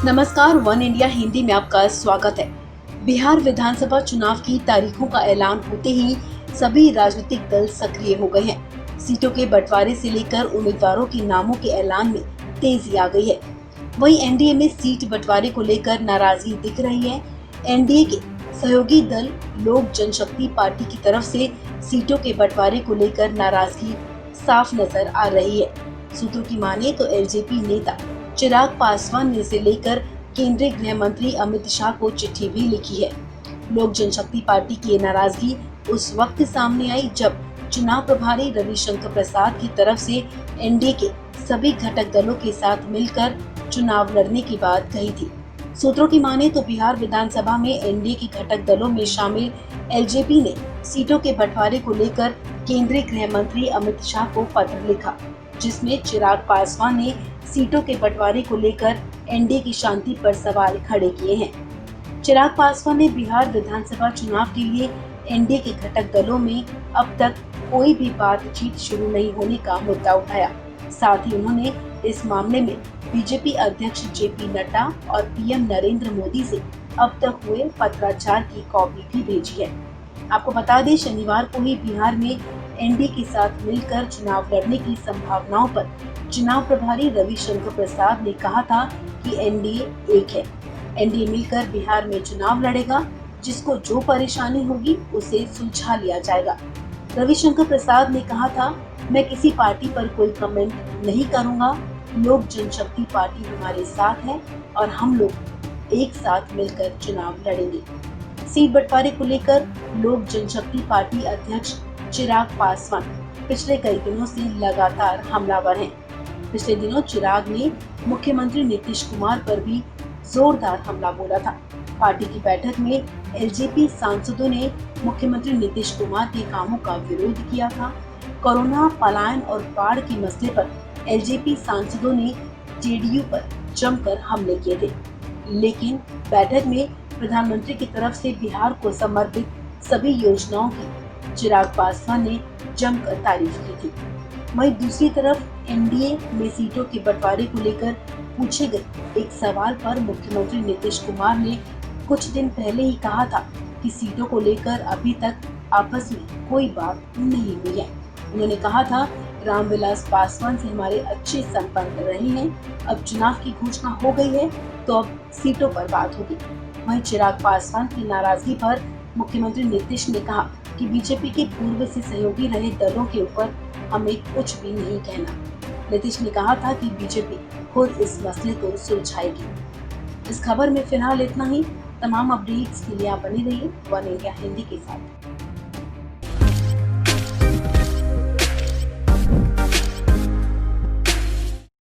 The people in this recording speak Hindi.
नमस्कार, वन इंडिया हिंदी में आपका स्वागत है। बिहार विधानसभा चुनाव की तारीखों का ऐलान होते ही सभी राजनीतिक दल सक्रिय हो गए हैं। सीटों के बंटवारे से लेकर उम्मीदवारों के नामों के ऐलान में तेजी आ गई है। वहीं एनडीए में सीट बंटवारे को लेकर नाराजगी दिख रही है। एनडीए के सहयोगी दल लोक जनशक्ति पार्टी की तरफ से सीटों के बंटवारे को लेकर नाराजगी साफ नजर आ रही है। सूत्रों की माने तो एलजेपी नेता चिराग पासवान ने इसे लेकर केंद्रीय गृह मंत्री अमित शाह को चिट्ठी भी लिखी है। लोक जनशक्ति पार्टी की ये नाराजगी उस वक्त सामने आई जब चुनाव प्रभारी रविशंकर प्रसाद की तरफ से एनडीए के सभी घटक दलों के साथ मिलकर चुनाव लड़ने की बात कही थी। सूत्रों की माने तो बिहार विधानसभा में एनडीए के घटक दलों में शामिल एलजेपी ने सीटों के बंटवारे को लेकर केंद्रीय गृह मंत्री अमित शाह को पत्र लिखा, जिसमें चिराग पासवान ने सीटों के बंटवारे को लेकर एनडीए की शांति पर सवाल खड़े किए हैं। चिराग पासवान ने बिहार विधानसभा चुनाव के लिए एनडीए के घटक दलों में अब तक कोई भी बातचीत शुरू नहीं होने का मुद्दा उठाया। साथ ही उन्होंने इस मामले में बीजेपी अध्यक्ष जेपी नड्डा और पीएम नरेंद्र मोदी से अब तक हुए पत्राचार की कॉपी भी भेजी है। आपको बता दें, शनिवार को ही बिहार में एनडीए के साथ मिलकर चुनाव लड़ने की संभावनाओं पर चुनाव प्रभारी रविशंकर प्रसाद ने कहा था कि एनडीए एक है। एनडीए मिलकर बिहार में चुनाव लड़ेगा, जिसको जो परेशानी होगी उसे सुलझा लिया जाएगा। रविशंकर प्रसाद ने कहा था, मैं किसी पार्टी पर कोई कमेंट नहीं करूंगा। लोक जनशक्ति पार्टी हमारे साथ है और हम लोग एक साथ मिलकर चुनाव लड़ेंगे। सीट बंटवारे को लेकर लोक जनशक्ति पार्टी अध्यक्ष चिराग पासवान पिछले कई दिनों से लगातार हमलावर हैं। पिछले दिनों चिराग ने मुख्यमंत्री नीतीश कुमार पर भी जोरदार हमला बोला था। पार्टी की बैठक में एलजेपी सांसदों ने मुख्यमंत्री नीतीश कुमार के कामों का विरोध किया था। कोरोना, पलायन और बाढ़ के मसले पर एलजेपी सांसदों ने जेडीयू पर जमकर हमले किए थे, लेकिन बैठक में प्रधानमंत्री की तरफ से बिहार को समर्पित सभी योजनाओं की चिराग पासवान ने जमकर तारीफ की थी। वहीं दूसरी तरफ एनडीए में सीटों के बंटवारे को लेकर पूछे गए एक सवाल पर मुख्यमंत्री नीतीश कुमार ने कुछ दिन पहले ही कहा था कि सीटों को लेकर अभी तक आपस में कोई बात नहीं हुई है। उन्होंने कहा था, रामविलास पासवान से हमारे अच्छे संपर्क रहे हैं। अब चुनाव की घोषणा हो गई है तो अब सीटों पर बात होगी। वहीं चिराग पासवान की नाराजगी पर मुख्यमंत्री नीतीश ने कहा कि बीजेपी के पूर्व से सहयोगी रहे दलों के ऊपर हमें कुछ भी नहीं कहना। नीतीश ने कहा था कि बीजेपी खुद इस मसले को सुलझाएगी। इस खबर में फिलहाल इतना ही। तमाम अपडेट्स के लिए आप बने रहिए वन इंडिया हिंदी के साथ।